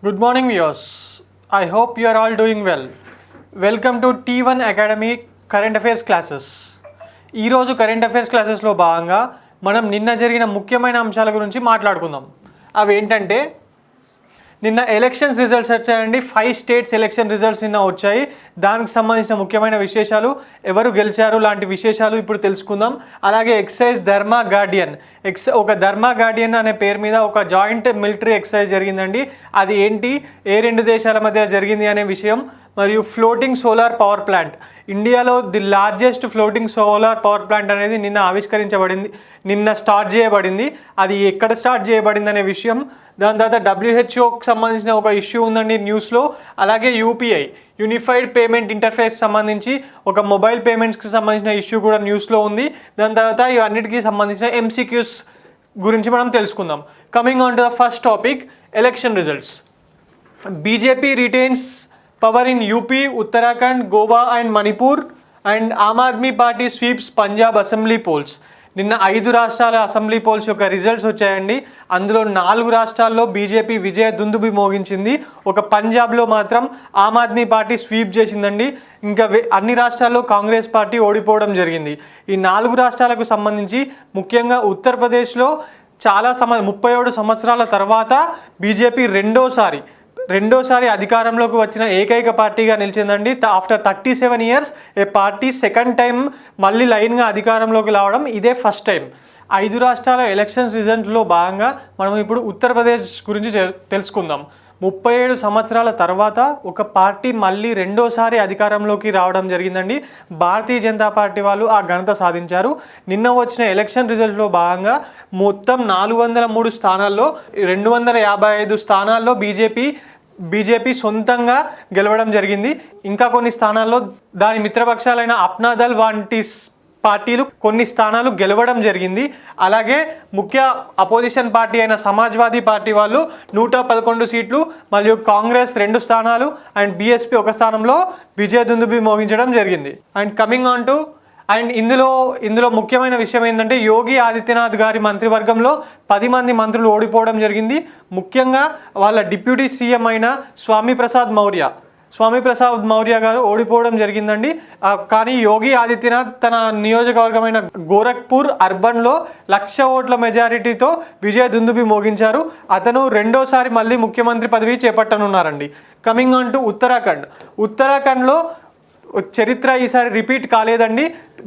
Good morning, viewers. I hope you are all doing well. Welcome to T1 Academy current affairs classes. ఈరోజు current affairs క్లాసెస్లో భాగంగా మనం నిన్న జరిగిన ముఖ్యమైన అంశాల గురించి మాట్లాడుకుందాం. అవి ఏంటంటే, నిన్న ఎలక్షన్స్ రిజల్ట్స్ వచ్చాయండి. 5 స్టేట్స్ ఎలక్షన్ రిజల్ట్స్ నిన్న వచ్చాయి. దానికి సంబంధించిన ముఖ్యమైన విశేషాలు, ఎవరు గెలిచారు లాంటి విశేషాలు ఇప్పుడు తెలుసుకుందాం. అలాగే ఎక్సైజ్ ధర్మా గార్డియన్, ఒక ధర్మా గార్డియన్ అనే పేరు మీద ఒక జాయింట్ మిలిటరీ ఎక్సైజ్ జరిగిందండి. అది ఏంటి, ఏ రెండు దేశాల మధ్య జరిగింది అనే విషయం, మరియు ఫ్లోటింగ్ సోలార్ పవర్ ప్లాంట్, ఇండియాలో the largest floating solar power plant అనేది నిన్న స్టార్ట్ చేయబడింది. అది ఎక్కడ స్టార్ట్ చేయబడింది అనే విషయం, దాని తర్వాత WHOకి సంబంధించిన ఒక ఇష్యూ ఉందండి న్యూస్లో. అలాగే UPI, యూనిఫైడ్ పేమెంట్ ఇంటర్ఫేస్ సంబంధించి ఒక మొబైల్ పేమెంట్స్కి సంబంధించిన ఇష్యూ కూడా న్యూస్లో ఉంది. దాని తర్వాత ఇవన్నిటికీ సంబంధించిన MCQs గురించి మనం తెలుసుకుందాం. Coming on to the first topic, election results. BJP retains power in UP, Uttarakhand, Goa and Manipur, and Aam Aadmi Party sweeps Punjab assembly polls. నిన్న 5 రాష్ట్రాల అసెంబ్లీ పోల్స్ యొక్క రిజల్ట్స్ వచ్చాయండి. అందులో 4 రాష్ట్రాల్లో BJP విజయ దుందుబి మోగించింది. ఒక పంజాబ్లో మాత్రం ఆమ్ ఆద్మీ పార్టీ స్వీప్ చేసిందండి. ఇంకా అన్ని రాష్ట్రాల్లో కాంగ్రెస్ పార్టీ ఓడిపోవడం జరిగింది. ఈ 4 రాష్ట్రాలకు సంబంధించి ముఖ్యంగా ఉత్తరప్రదేశ్లో 37 సంవత్సరాల తర్వాత BJP రెండోసారి అధికారంలోకి వచ్చిన ఏకైక పార్టీగా నిలిచిందండి. ఆఫ్టర్ 37 years ఏ పార్టీ సెకండ్ టైం మళ్ళీ లైన్గా అధికారంలోకి రావడం ఇదే ఫస్ట్ టైం. 5 రాష్ట్రాల ఎలక్షన్స్ రిజల్ట్లో భాగంగా మనం ఇప్పుడు ఉత్తరప్రదేశ్ గురించి తెలుసుకుందాం. 37 సంవత్సరాల తర్వాత ఒక పార్టీ మళ్ళీ రెండోసారి అధికారంలోకి రావడం జరిగిందండి. భారతీయ జనతా పార్టీ వాళ్ళు ఆ ఘనత సాధించారు. నిన్న వచ్చిన ఎలక్షన్ రిజల్ట్లో భాగంగా మొత్తం 403 స్థానాల్లో 255 స్థానాల్లో బీజేపీ సొంతంగా గెలవడం జరిగింది. ఇంకా కొన్ని స్థానాల్లో దాని మిత్రపక్షాలైన అప్నాదల్ వంటి పార్టీలు కొన్ని స్థానాలు గెలవడం జరిగింది. అలాగే ముఖ్య అపోజిషన్ పార్టీ అయిన సమాజ్వాదీ పార్టీ వాళ్ళు 111 సీట్లు, మరియు కాంగ్రెస్ 2 స్థానాలు అండ్ BSP 1 స్థానంలో విజయ దుందుబి మోగించడం జరిగింది. అండ్ కమింగ్ ఆన్ టు ఇందులో ముఖ్యమైన విషయం ఏంటంటే, యోగి ఆదిత్యనాథ్ గారి మంత్రివర్గంలో 10 మంది మంత్రులు ఓడిపోవడం జరిగింది. ముఖ్యంగా వాళ్ళ డిప్యూటీ సీఎం అయిన స్వామి ప్రసాద్ మౌర్య గారు ఓడిపోవడం జరిగిందండి. కానీ యోగి ఆదిత్యనాథ్ తన నియోజకవర్గమైన గోరఖ్పూర్ అర్బన్లో 1,00,000 ఓట్ల మెజారిటీతో విజయ దుందుబి మోగించారు. అతను రెండోసారి మళ్ళీ ముఖ్యమంత్రి పదవి చేపట్టనున్నారండి. కమింగ్ ఆన్ టు ఉత్తరాఖండ్లో చరిత్ర ఈసారి రిపీట్ కాలేదండి.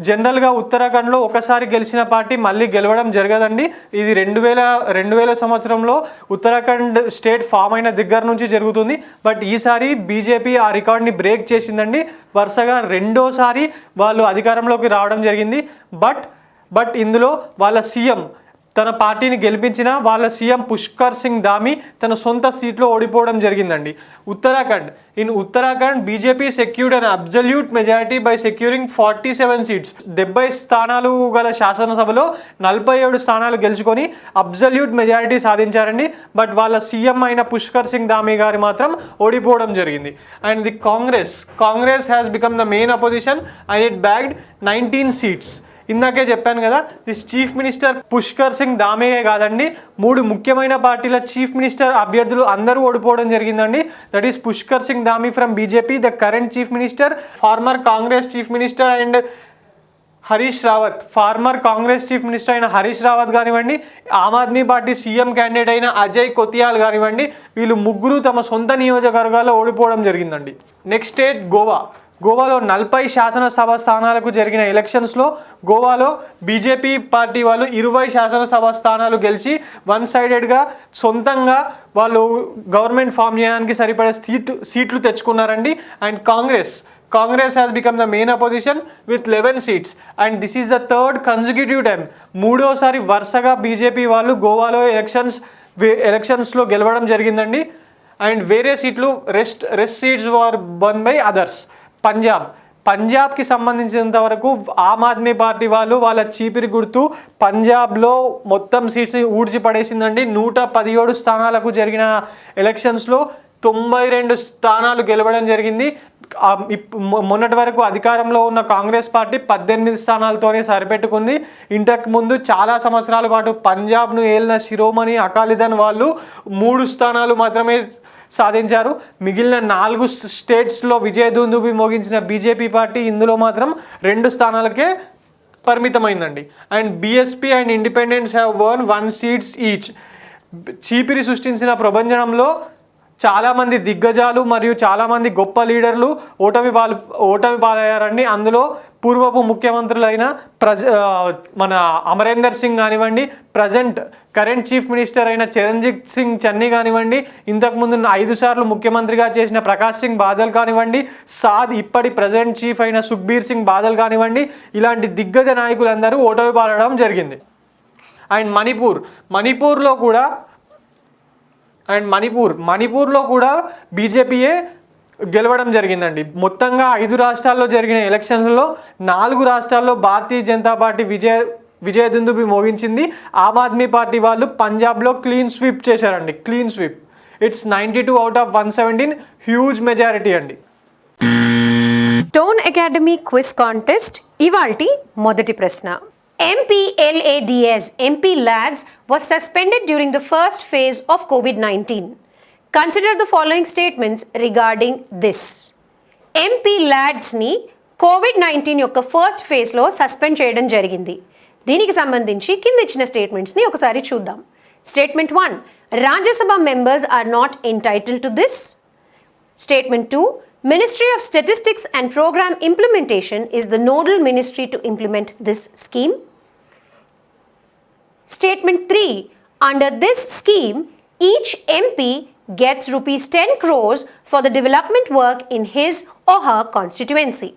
జనరల్గా ఉత్తరాఖండ్లో ఒకసారి గెలిచిన పార్టీ మళ్ళీ గెలవడం జరగదండి. ఇది 2000 సంవత్సరంలో ఉత్తరాఖండ్ స్టేట్ ఫామ్ అయిన దగ్గర నుంచి జరుగుతుంది. బట్ ఈసారి BJP ఆ రికార్డ్ని బ్రేక్ చేసిందండి. వరుసగా రెండోసారి వాళ్ళు అధికారంలోకి రావడం జరిగింది. బట్ ఇందులో వాళ్ళ సీఎం, తన పార్టీని గెలిపించిన వాళ్ళ సీఎం పుష్కర్ సింగ్ ధామీ తన సొంత సీట్లో ఓడిపోవడం జరిగిందండి. Uttarakhand BJP secured an absolute majority by securing 47 seats. 70 స్థానాలు గల శాసనసభలో 47 స్థానాలు గెలుచుకొని అబ్జల్యూట్ మెజారిటీ సాధించారండి. బట్ వాళ్ళ సీఎం అయిన పుష్కర్ సింగ్ ధామీ గారు మాత్రం ఓడిపోవడం జరిగింది. And the Congress has become the main opposition and it bagged 19 seats. ఇందాకే చెప్పాను కదా, this chief minister Pushkar Singh Dhami కాదండి, 3 ముఖ్యమైన పార్టీల చీఫ్ మినిస్టర్ అభ్యర్థులు అందరూ ఓడిపోవడం జరిగిందండి. That is Pushkar Singh Dhami from BJP, the current chief minister, former Congress chief minister అయిన హరీష్ రావత్ కానివ్వండి, Aam Aadmi Party CM candidate అయిన అజయ్ కొతియాల్ కానివ్వండి, వీళ్ళు ముగ్గురు తమ సొంత నియోజకవర్గాల్లో ఓడిపోవడం జరిగిందండి. నెక్స్ట్ స్టేట్ గోవాలో 40 శాసనసభ స్థానాలకు జరిగిన ఎలక్షన్స్లో గోవాలో BJP పార్టీ వాళ్ళు 20 శాసనసభ స్థానాలు గెలిచి వన్ సైడెడ్గా సొంతంగా వాళ్ళు గవర్నమెంట్ ఫామ్ చేయడానికి సరిపడే సీట్లు తెచ్చుకున్నారండి. And Congress has become the main opposition with 11 seats. And this is the third consecutive time, 3వసారి వరుసగా BJP వాళ్ళు గోవాలో ఎలక్షన్స్లో గెలవడం జరిగిందండి. అండ్ వేరే సీట్లు rest seats were won by others. పంజాబ్కి సంబంధించినంత వరకు ఆమ్ ఆద్మీ పార్టీ వాళ్ళు వాళ్ళ చీపిరి గుర్తు పంజాబ్లో మొత్తం సీట్స్ని ఊడ్చి పడేసిందండి. 117 స్థానాలకు జరిగిన ఎలక్షన్స్లో 92 స్థానాలు గెలవడం జరిగింది. మొన్నటి వరకు అధికారంలో ఉన్న కాంగ్రెస్ పార్టీ 18 స్థానాలతోనే సరిపెట్టుకుంది. ఇంతకు ముందు చాలా సంవత్సరాల పాటు పంజాబ్ను ఏలిన శిరోమణి అకాలీదళ్ వాళ్ళు 3 స్థానాలు మాత్రమే సాధించారు. మిగిలిన 4 స్టేట్స్లో విజయదుందుభి మోగించిన బీజేపీ పార్టీ ఇందులో మాత్రం 2 స్థానాలకే పరిమితమైందండి. And BSP and independence have won 1 seats each. చీపిరి సృష్టించిన ప్రభంజనంలో చాలామంది దిగ్గజాలు మరియు చాలామంది గొప్ప లీడర్లు ఓటమి పాలయ్యారండి. అందులో పూర్వపు ముఖ్యమంత్రులైన మన అమరేందర్ సింగ్ కానివ్వండి, కరెంట్ చీఫ్ మినిస్టర్ అయిన చరణ్జిత్ సింగ్ చన్నీ కానివ్వండి, ఇంతకుముందు 5 సార్లు ముఖ్యమంత్రిగా చేసిన ప్రకాష్ సింగ్ బాదల్ కానివ్వండి, ఇప్పటి ప్రజెంట్ చీఫ్ అయిన సుఖ్బీర్ సింగ్ బాదల్ కానివ్వండి, ఇలాంటి దిగ్గజ నాయకులందరూ ఓటమి పాలడం జరిగింది. అండ్ మణిపూర్లో కూడా బీజేపీయే గెలవడం జరిగిందండి. మొత్తంగా 5 రాష్ట్రాల్లో జరిగిన ఎలక్షన్లలో 4 రాష్ట్రాల్లో భారతీయ జనతా పార్టీ విజయదుందుభి మోగించింది. ఆమ్ ఆద్మీ పార్టీ వాళ్ళు పంజాబ్లో క్లీన్ స్వీప్ చేశారండి. It's 92 out of 117, huge majority అండి. టోన్ అకాడమీ క్విజ్ కాంటెస్ట్ ఇవాల్టి మొదటి ప్రశ్న. MP lads was suspended during the first phase of COVID-19. Consider the following statements regarding this. MP lads ni COVID-19 యొక్క first ఫేజ్లో suspend చేయడం జరిగింది. దీనికి సంబంధించి కింద ఇచ్చిన స్టేట్మెంట్స్ని ఒకసారి చూద్దాం. Statement 1, Rajya Sabha members are not entitled to this. Statement 2, Ministry of Statistics and Program Implementation is the nodal ministry to implement this scheme. Statement 3, under this scheme, each MP gets rupees 10 crores for the development work in his or her constituency.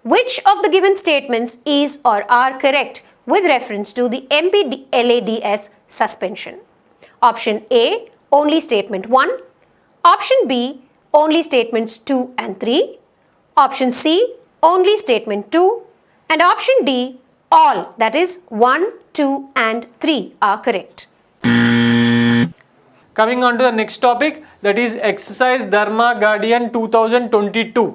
Which of the given statements is or are correct with reference to the MP LADS suspension? Option A, only statement 1. Option B, only statements 2 and 3. Option C, only statement 2. And option D, all, that is 1, 2 and 3 are correct. Coming on to the next topic, that is Exercise Dharma Guardian 2022.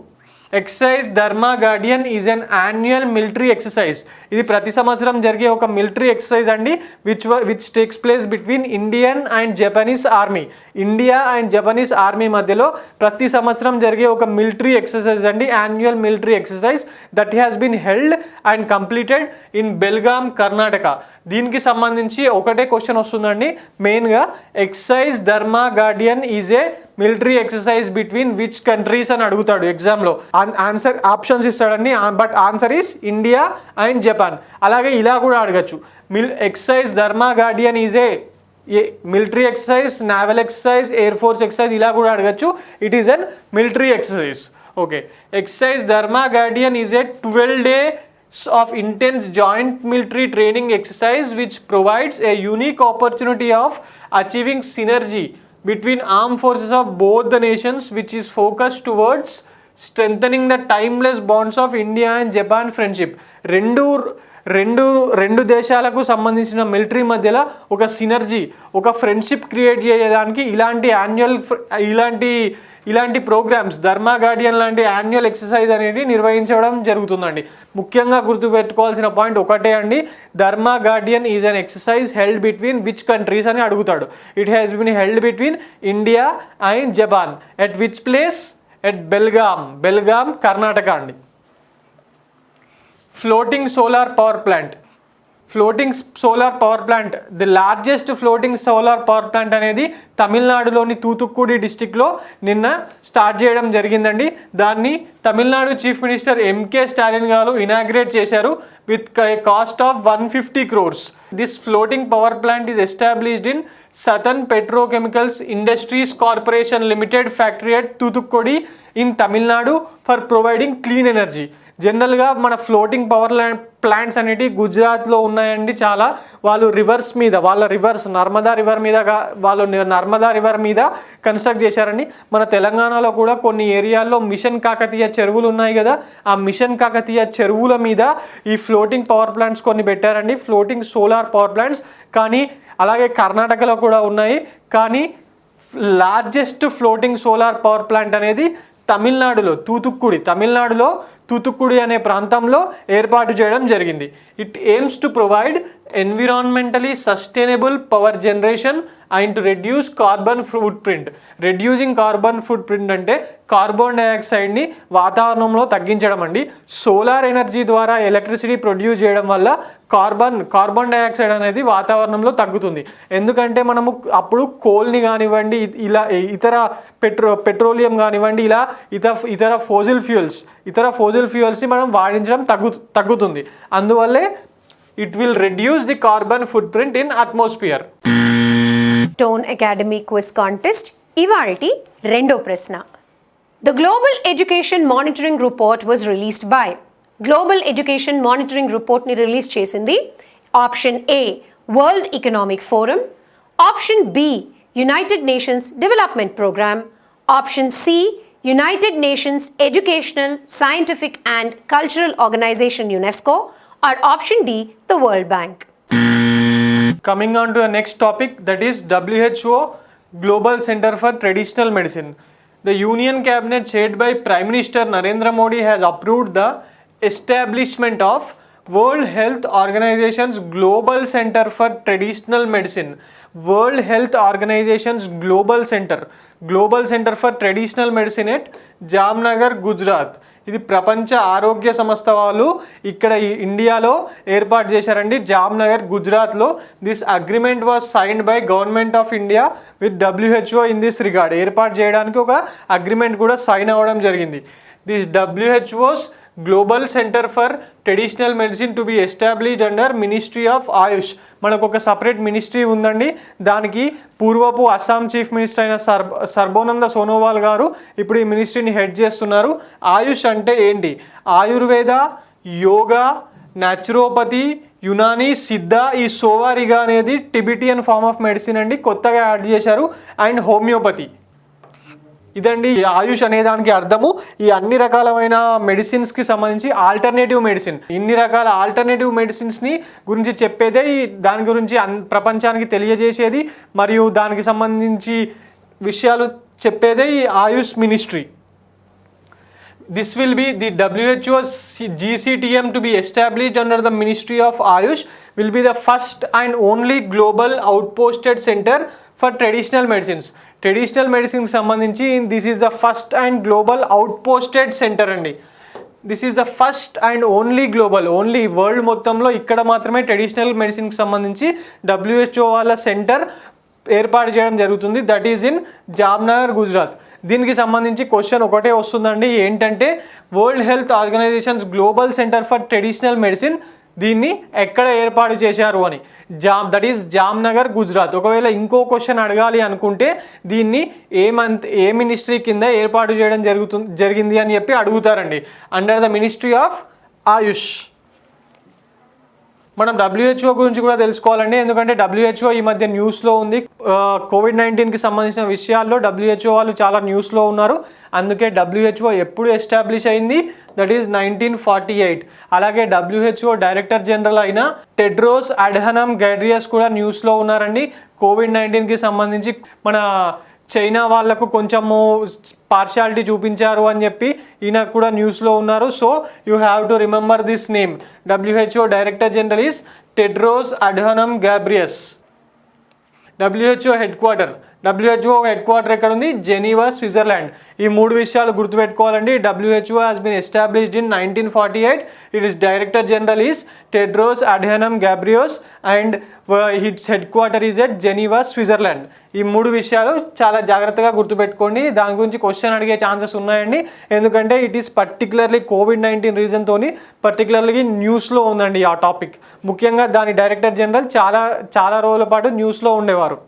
Exercise Dharma Guardian is an annual military exercise. ఇది ప్రతి సంవత్సరం జరిగే ఒక military exercise అండి, which takes place between Indian and Japanese army. India and Japanese army మధ్యలో ప్రతి సంవత్సరం జరిగే ఒక మిలిటరీ ఎక్సర్సైజ్ అండి, annual military exercise that has been held and completed in Belgaum, Karnataka. దీనికి సంబంధించి ఒకటే క్వశ్చన్ వస్తుందండి మెయిన్గా, exercise Dharma Guardian is a military exercise between which countries అని అడుగుతాడు ఎగ్జామ్లో. ఆన్సర్ ఆప్షన్స్ ఇస్తాడండి, but answer is India and Japan. అలాగే ఇలా కూడా అడగచ్చు, exercise Dharma Guardian is a military exercise, naval exercise, air force exercise, ఇలా కూడా అడగచ్చు. It is an military exercise. Okay, exercise Dharma Guardian is a 12 days of intense joint military training exercise which provides a unique opportunity of achieving synergy between armed forces of both the nations, which is focused towards strengthening the timeless bonds of India and Japan friendship. రెండు దేశాలకు సంబంధించిన military మధ్యలో ఒక synergy, ఒక friendship create చేయడానికి ఇలాంటి programmes, Dharma guardian లాంటి annual exercise అనేది నిర్వహించడం జరుగుతుందండి. ముఖ్యంగా గుర్తుపెట్టుకోవాల్సిన పాయింట్ ఒకటే అండి, Dharma Guardian is an exercise held between which countries అని అడుగుతాడు. It has been held between India and Japan. At which place? At Belgaum, Karnataka అండి. Floating solar power plant, the largest floating solar power plant అనేది తమిళనాడులోని తూతుక్కుడి డిస్టిక్లో నిన్న start చేయడం జరిగిందండి. దాన్ని Tamil Nadu chief minister MK Stalin garu inaugurate చేశారు with cost of 150 crores. This floating power plant is established in southern petrochemicals industries corporation limited factory at Thoothukudi in Tamil Nadu for providing clean energy. జనరల్గా మన ఫ్లోటింగ్ పవర్ ప్లాంట్స్ అనేవి గుజరాత్లో ఉన్నాయండి చాలా. వాళ్ళ నర్మదా రివర్ మీద కన్స్ట్రక్ట్ చేశారండి. మన తెలంగాణలో కూడా కొన్ని ఏరియాల్లో మిషన్ కాకతీయ చెరువులు ఉన్నాయి కదా, ఆ మిషన్ కాకతీయ చెరువుల మీద ఈ ఫ్లోటింగ్ పవర్ ప్లాంట్స్ కొన్ని పెట్టారండి, ఫ్లోటింగ్ సోలార్ పవర్ ప్లాంట్స్. కానీ అలాగే కర్ణాటకలో కూడా ఉన్నాయి, కానీ largest floating solar power plant అనేది తమిళనాడులో తూతుక్కుడి అనే ప్రాంతంలో ఏర్పాటు చేయడం జరిగింది. It aims to provide environmentally sustainable power generation and to reduce carbon footprint. Reducing carbon footprint అంటే కార్బన్ డైఆక్సైడ్ని వాతావరణంలో తగ్గించడం అండి. సోలార్ ఎనర్జీ ద్వారా ఎలక్ట్రిసిటీ ప్రొడ్యూస్ చేయడం వల్ల కార్బన్ డైఆక్సైడ్ అనేది వాతావరణంలో తగ్గుతుంది. ఎందుకంటే మనము అప్పుడు కోల్ని కానివ్వండి, ఇలా ఇతర పెట్రోలియం కానివ్వండి, ఇలా ఇతర ఫోజిల్ ఫ్యూయల్స్ని మనం వాడించడం తగ్గుతుంది. అందువల్లే it will reduce the carbon footprint in atmosphere. Tone Academy Quiz Contest ఇవాల్టి రెండో ప్రశ్న. The Global Education Monitoring Report was released by. Global Education Monitoring Report ని రిలీజ్ చేసింది option A World Economic Forum, option B United Nations Development Program, option C United Nations Educational, Scientific and Cultural Organization UNESCO, or option D the World Bank. Coming on to the next topic, that is WHO Global Center for Traditional Medicine. The Union Cabinet chaired by Prime Minister Narendra Modi has approved the establishment of World Health Organization's Global Center for Traditional Medicine. World Health Organization's Global Center for Traditional Medicine at Jamnagar, Gujarat. ఇది ప్రపంచ ఆరోగ్య సంస్థ వాళ్ళు ఇక్కడ ఇండియాలో ఏర్పాటు చేశారండి, జామ్నగర్, గుజరాత్లో. This agreement was signed by government of India with WHO in this regard. ఏర్పాటు చేయడానికి ఒక అగ్రిమెంట్ కూడా సైన్ అవ్వడం జరిగింది. This WHO's global centre for traditional medicine to be established under ministry of AYUSH. మనకు ఒక సపరేట్ మినిస్ట్రీ ఉందండి. దానికి పూర్వపు అస్సాం చీఫ్ మినిస్టర్ అయిన సర్బోనంద సోనోవాల్ గారు ఇప్పుడు ఈ మినిస్ట్రీని హెడ్ చేస్తున్నారు. ఆయుష్ అంటే ఏంటి? ఆయుర్వేద, యోగా, న్యాచురోపతి, యునానీ, సిద్ధ, ఈ సోవారిగా అనేది టిబిటియన్ ఫార్మ్ ఆఫ్ మెడిసిన్ అండి, కొత్తగా యాడ్ చేశారు. And homeopathy. ఇదండి ఆయుష్ అనే దానికి అర్థము. ఈ అన్ని రకాలమైన మెడిసిన్స్కి సంబంధించి ఆల్టర్నేటివ్ మెడిసిన్, ఇన్ని రకాల ఆల్టర్నేటివ్ మెడిసిన్స్ని గురించి చెప్పేదే, దాని గురించి ప్రపంచానికి తెలియజేసేది మరియు దానికి సంబంధించి విషయాలు చెప్పేదే ఈ ఆయుష్ ministry. This will be the WHO's GCTM to be established under the Ministry of Ayush will be the first and only global outposted center for traditional medicines. Traditional మెడిసిన్కి సంబంధించి this is the first and global outposted centre అండి. This is the first and only global, only world మొత్తంలో ఇక్కడ మాత్రమే traditional మెడిసిన్కి సంబంధించి WHO వాళ్ళ centre ఏర్పాటు చేయడం జరుగుతుంది. That is in Jamnagar, Gujarat. దీనికి సంబంధించి క్వశ్చన్ ఒకటే వస్తుందండి, ఏంటంటే World Health Organization's Global centre for traditional Medicine దీన్ని ఎక్కడ ఏర్పాటు చేశారు అని. That is Jamnagar, Gujarat. ఒకవేళ ఇంకో క్వశ్చన్ అడగాలి అనుకుంటే దీన్ని ఏ మినిస్ట్రీ కింద ఏర్పాటు చేయడం జరిగింది అని చెప్పి అడుగుతారండి. అండర్ ద మినిస్ట్రీ ఆఫ్ ఆయుష్. మనం WHO గురించి కూడా తెలుసుకోవాలండి, ఎందుకంటే WHO ఈ మధ్య న్యూస్లో ఉంది. COVID-19కి సంబంధించిన విషయాల్లో WHO వాళ్ళు చాలా న్యూస్లో ఉన్నారు. అందుకే WHO ఎప్పుడు ఎస్టాబ్లిష్ అయింది? That is 1948. అలాగే WHO డైరెక్టర్ జనరల్ అయిన టెడ్రోస్ అడ్హనమ్ గెబ్రియస్ కూడా న్యూస్లో ఉన్నారండి. COVID-19కి సంబంధించి మన చైనా వాళ్లకు కొంచెము పార్షాలిటీ చూపించారు అని చెప్పి ఈయన కూడా న్యూస్లో ఉన్నారు. So you have to remember this name. WHO director general is Tedros Adhanom Ghebreyesus. WHO head quarter ఎక్కడ ఉంది? Geneva, Switzerland. ఈ మూడు విషయాలు గుర్తుపెట్టుకోవాలండి. WHO has been established in 1948. Its director general is Tedros Adhanom Ghebreyesus and its headquarter is at Geneva, Switzerland. ఈ మూడు విషయాలు చాలా జాగ్రత్తగా గుర్తుపెట్టుకోండి. దాని గురించి క్వశ్చన్ అడిగే ఛాన్సెస్ ఉన్నాయండి, ఎందుకంటే ఇట్ ఈస్ పర్టికులర్లీ COVID-19 రీజన్తోని పర్టికులర్లీ న్యూస్లో ఉందండి ఆ టాపిక్. ముఖ్యంగా దాని డైరెక్టర్ జనరల్ చాలా రోజుల పాటు న్యూస్లో ఉండేవారు.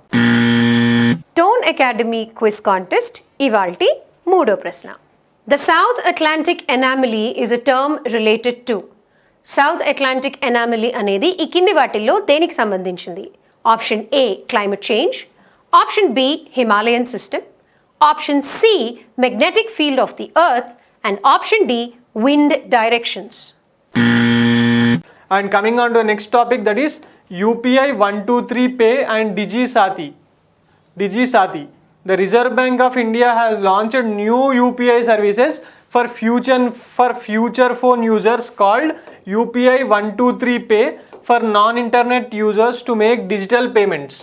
టోన్ అకాడమీ క్విజ్ కాంటెస్ట్ ఇవాల్టి మూడో ప్రశ్న. The South Atlantic anomaly is a term related to. South Atlantic anomaly అనేది ఈ కింది వాటిల్లో దేనికి సంబంధించింది? Option A climate change, option B Himalayan system, option C magnetic field of the earth, and option D wind directions. And coming on to the next topic, that is UPI 123 Pay and DigiSati. The Reserve Bank of India has launched new UPI services for future phone users called UPI 123 Pay for non-internet users to make digital payments.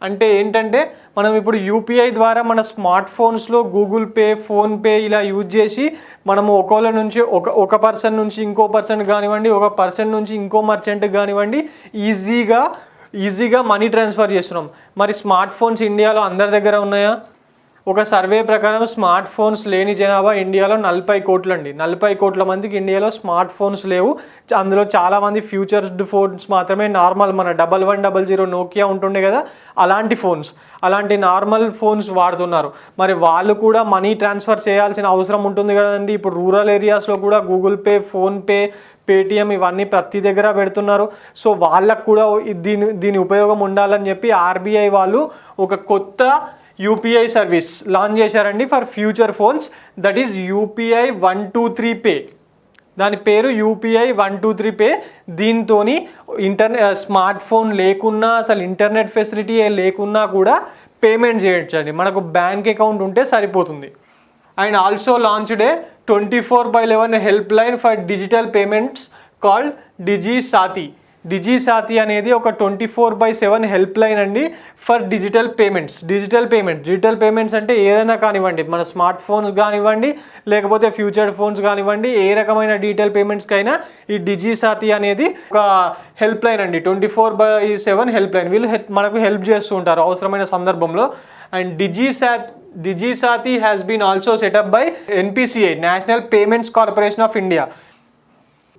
అంటే ఏంటంటే మనం ఇప్పుడు UPI ద్వారా మన smart ఫోన్స్లో Google pay, PhonePe ఇలా use చేసి మనము ఒకళ్ళ నుంచి ఒక పర్సన్ నుంచి ఇంకో పర్సన్ కానివ్వండి, ఒక పర్సన్ నుంచి ఇంకో మర్చెంట్ కానివ్వండి ఈజీగా మనీ ట్రాన్స్ఫర్ చేస్తున్నాం. మరి స్మార్ట్ ఫోన్స్ ఇండియాలో అందరి దగ్గర ఉన్నాయా? ఒక సర్వే ప్రకారం స్మార్ట్ ఫోన్స్ లేని జనాభా ఇండియాలో 40 కోట్లు అండి. 40 కోట్ల మందికి ఇండియాలో స్మార్ట్ ఫోన్స్ లేవు. అందులో చాలామంది ఫ్యూచర్స్డ్ ఫోన్స్ మాత్రమే, నార్మల్ మన 1100 నోకియా ఉంటుండే కదా అలాంటి నార్మల్ ఫోన్స్ వాడుతున్నారు. మరి వాళ్ళు కూడా మనీ ట్రాన్స్ఫర్ చేయాల్సిన అవసరం ఉంటుంది కదండి. ఇప్పుడు రూరల్ ఏరియాస్లో కూడా గూగుల్ పే, ఫోన్పే, పేటిఎం ఇవన్నీ ప్రతి దగ్గర పెడుతున్నారు. సో వాళ్ళకు కూడా దీని ఉపయోగం ఉండాలని చెప్పి ఆర్బీఐ వాళ్ళు ఒక కొత్త యూపీఐ సర్వీస్ లాంచ్ చేశారండి for future phones. That is UPI 123 pay. దాని పేరు యూపీఐ 123 పే. దీంతో స్మార్ట్ ఫోన్ లేకున్నా, అసలు ఇంటర్నెట్ ఫెసిలిటీ లేకున్నా కూడా పేమెంట్ చేయొచ్చు అండి. మనకు బ్యాంక్ అకౌంట్ ఉంటే సరిపోతుంది. And also launched a 24/11 help line for digital payments called DigiSaathi అనేది ఒక 24/7 హెల్ప్ లైన్ అండి ఫర్ డిజిటల్ పేమెంట్స్ అంటే ఏదైనా కానివ్వండి, మన స్మార్ట్ ఫోన్స్ కానివ్వండి, లేకపోతే ఫ్యూచర్ ఫోన్స్ కానివ్వండి, ఏ రకమైన డిజిటల్ పేమెంట్స్కైనా ఈ డిజిసాతి అనేది ఒక హెల్ప్ లైన్ అండి. 24/7 హెల్ప్ లైన్. వీళ్ళు మనకు హెల్ప్ చేస్తూ ఉంటారు అవసరమైన సందర్భంలో. And DigiSaathi has been also set up by NPCI, national payments corporation of India.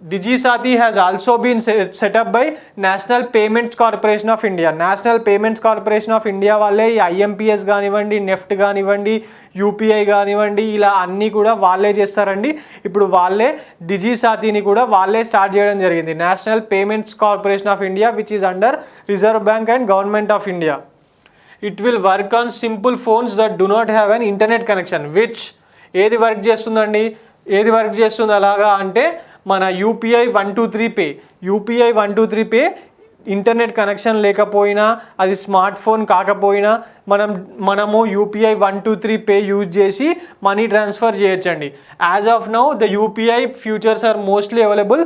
DigiSaathi has also been set up by national payments corporation of India. National payments corporation of India వాళ్ళే ఈ IMPS కానివ్వండి, NEFT కానివ్వండి, యూపీఐ కానివ్వండి, ఇలా అన్నీ కూడా వాళ్ళే చేస్తారండి. ఇప్పుడు వాళ్ళే డిజిసాతిని కూడా వాళ్ళే స్టార్ట్ చేయడం జరిగింది. National payments corporation of India which is under reserve bank and government of India. It will work on simple phones that do not have an internet connection. which ఏది వర్క్ చేస్తుంది అలాగా అంటే మన యూపీఐ 123 పే ఇంటర్నెట్ కనెక్షన్ లేకపోయినా, అది smart phone కాకపోయినా మనము UPI 123 pay use చేసి మనీ ట్రాన్స్ఫర్ చేయొచ్చండి. As of now the UPI features are mostly available.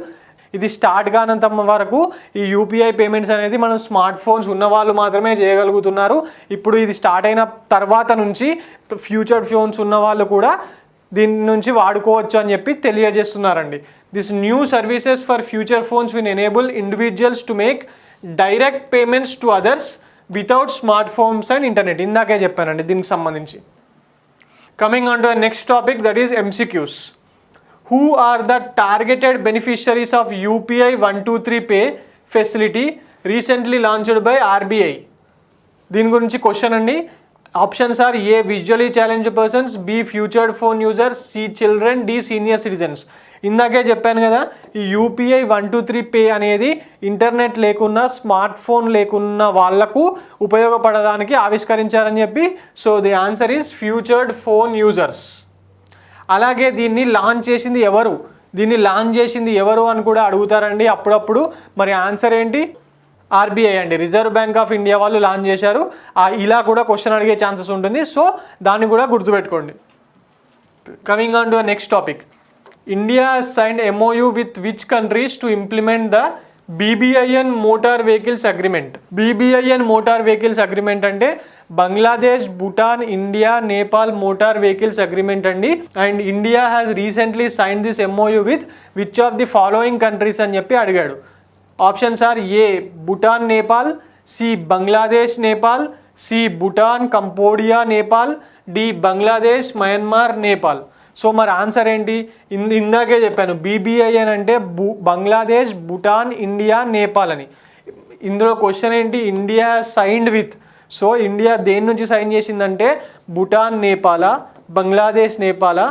ఇది స్టార్ట్ కానంత వరకు ఈ యూపీఐ పేమెంట్స్ అనేది మనం స్మార్ట్ ఫోన్స్ ఉన్న వాళ్ళు మాత్రమే చేయగలుగుతున్నారు. ఇప్పుడు ఇది స్టార్ట్ అయిన తర్వాత నుంచి ఫ్యూచర్ ఫోన్స్ ఉన్న వాళ్ళు కూడా దీని నుంచి వాడుకోవచ్చు అని చెప్పి తెలియజేస్తున్నారండి. This new services for future phones will enable individuals to make direct payments to others without smart phones and internet. ఇందాకే చెప్పానండి దీనికి సంబంధించి. Coming on to next topic, that is MCQs. Who are the targeted beneficiaries of UPI 123 pay facility recently launched by RBI? దీని గురించి question అండి. Options are A visually challenged persons, B featured phone users, C children, D senior citizens. ఇందాకే చెప్పాను కదా, ఈ UPI 123 pay అనేది internet లేకున్నా, smart phone లేకున్న వాళ్లకు ఉపయోగపడడానికి ఆవిష్కరించారని చెప్పి. So the answer is featured phone users. అలాగే దీన్ని లాంచ్ చేసింది ఎవరు అని కూడా అడుగుతారండి అప్పుడప్పుడు. మరి ఆన్సర్ ఏంటి? ఆర్బీఐ అండి, రిజర్వ్ బ్యాంక్ ఆఫ్ ఇండియా వాళ్ళు లాంచ్ చేశారు. ఇలా కూడా క్వశ్చన్ అడిగే ఛాన్సెస్ ఉంటుంది. సో దాన్ని కూడా గుర్తుపెట్టుకోండి. Coming on to next topic, India signed MOU with which countries to implement the BBIN motor vehicles agreement. BBIN motor vehicles agreement అంటే Bangladesh, Bhutan, India, Nepal motor vehicles agreement అండి. And India has recently sign this MOU with which of the following countries అని చెప్పి అడిగాడు. Options are A Bhutan Nepal, C Bangladesh Nepal, C Bhutan Cambodia Nepal, D Bangladesh Myanmar Nepal. So మరి answer ఏంటి? ఇందాకే చెప్పాను, BBIN అంటే బంగ్లాదేశ్, భూటాన్, ఇండియా, నేపాల్ అని. ఇందులో క్వశ్చన్ ఏంటి? India signed with. So India దేని నుంచి సైన్ చేసిందంటే భూటాన్ నేపాలా, బంగ్లాదేశ్ నేపాలా,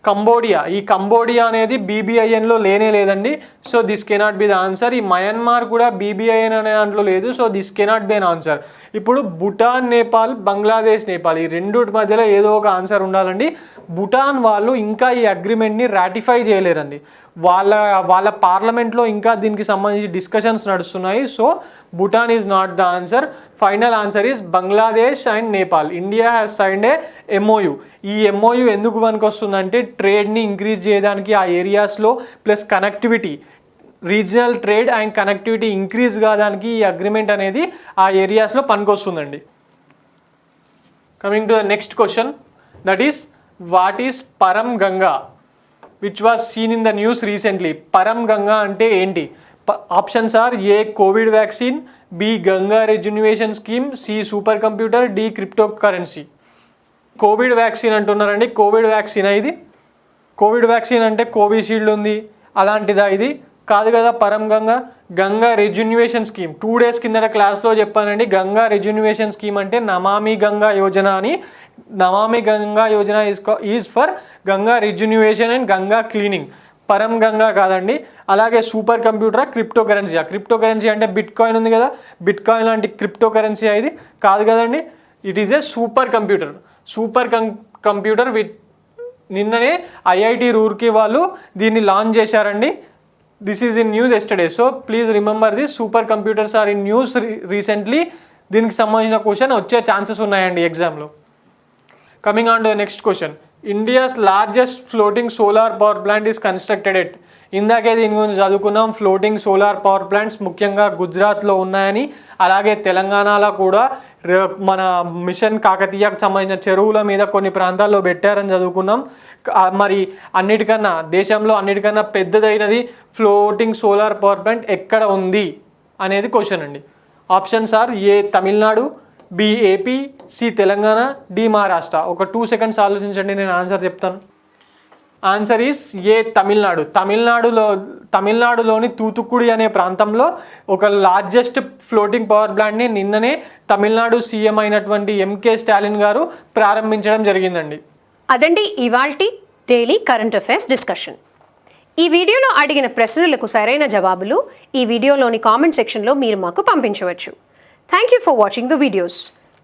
కంబోడియా. ఈ కంబోడియా అనేది BBINలో లేదండి. So this cannot be the answer. ఈ మయన్మార్ కూడా BBIN అనే దాంట్లో లేదు. So this cannot be an answer. ఇప్పుడు భూటాన్ నేపాల్, బంగ్లాదేశ్ నేపాల్, ఈ రెండింటి మధ్యలో ఏదో ఒక ఆన్సర్ ఉండాలండి. భూటాన్ వాళ్ళు ఇంకా ఈ అగ్రిమెంట్ని రాటిఫై చేయలేరండి. వాళ్ళ పార్లమెంట్లో ఇంకా దీనికి సంబంధించి డిస్కషన్స్ నడుస్తున్నాయి. So Bhutan is not the answer. Final answer is Bangladesh and Nepal. India has signed a MOU. ఈ MOU ఎందుకు పనికి వస్తుందంటే ట్రేడ్ని ఇంక్రీజ్ చేయడానికి ఆ ఏరియాస్లో, plus connectivity regional trade and connectivity increase కావడానికి ఈ అగ్రిమెంట్ అనేది ఆ ఏరియాస్లో పనికొస్తుందండి. Coming to the next question, that is what is Param Ganga which was seen in the news recently. Param Ganga అంటే ఏంటి? Options are A COVID vaccine, B Ganga rejuvenation scheme, C super computer, D crypto currency. COVID vaccine అంటున్నారండి. COVID vaccine ఇది? COVID vaccine అంటే Covishield ఉంది, అలాంటిదా ఇది? కాదు కదా. పరం Ganga Ganga rejuvenation scheme 2 days కిందట క్లాస్లో చెప్పానండి. గంగా రెజ్యునేషన్ స్కీమ్ అంటే నమామి గంగా యోజన అని. Namami Ganga Yojana is for Ganga rejuvenation and Ganga cleaning. Param Ganga కాదండి. అలాగే సూపర్ కంప్యూటర్, క్రిప్టో కరెన్సీ. ఆ క్రిప్టో కరెన్సీ అంటే బిట్ కాయిన్ ఉంది కదా, బిట్ కాయిన్ లాంటి క్రిప్టో కరెన్సీ ఇది కాదు కదండి. It is a supercomputer. Supercomputer నిన్ననే ఐఐటి రూర్కీ వాళ్ళు దీన్ని లాంచ్ చేశారండి. This is in news yesterday. So please remember this, supercomputers are in news recently. దీనికి సంబంధించిన క్వశ్చన్ వచ్చే ఛాన్సెస్ ఉన్నాయండి ఎగ్జామ్లో. Coming on to the next question, India's largest floating solar power plant is constructed at. ఇందాకే దీని గురించి చదువుకున్నాం. ఫ్లోటింగ్ సోలార్ పవర్ ప్లాంట్స్ ముఖ్యంగా గుజరాత్లో ఉన్నాయని, అలాగే తెలంగాణలో కూడా మన మిషన్ కాకతీయకు సంబంధించిన చెరువుల మీద కొన్ని ప్రాంతాల్లో పెట్టారని చదువుకున్నాం. మరి దేశంలో అన్నిటికన్నా పెద్దదైనది ఫ్లోటింగ్ సోలార్ పవర్ ప్లాంట్ ఎక్కడ ఉంది అనేది క్వశ్చన్ అండి. Options are A Tamil Nadu, B AP, C Telangana, D Maharashtra. ఒక 2 seconds ఆలోచించండి, నేను ఆన్సర్ చెప్తాను. Answer is A Tamil Nadu. తమిళనాడులోని తూతుక్కుడి అనే ప్రాంతంలో ఒక లార్జెస్ట్ ఫ్లోటింగ్ పవర్ ప్లాంట్ని నిన్ననే తమిళనాడు సీఎం అయినటువంటి ఎంకే స్టాలిన్ గారు ప్రారంభించడం జరిగిందండి. అదండి ఇవాల్టి డైలీ కరెంట్ అఫైర్స్ డిస్కషన్. ఈ వీడియోలో అడిగిన ప్రశ్నలకు సరైన జవాబులు ఈ వీడియోలోని కామెంట్ సెక్షన్లో మీరు మాకు పంపించవచ్చు. Thank you for watching the videos.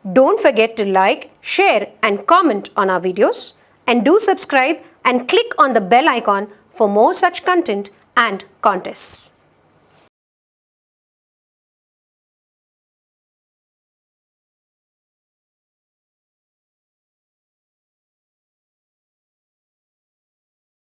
Don't forget to like, share and comment on our videos, and do subscribe and click on the bell icon for more such content and contests.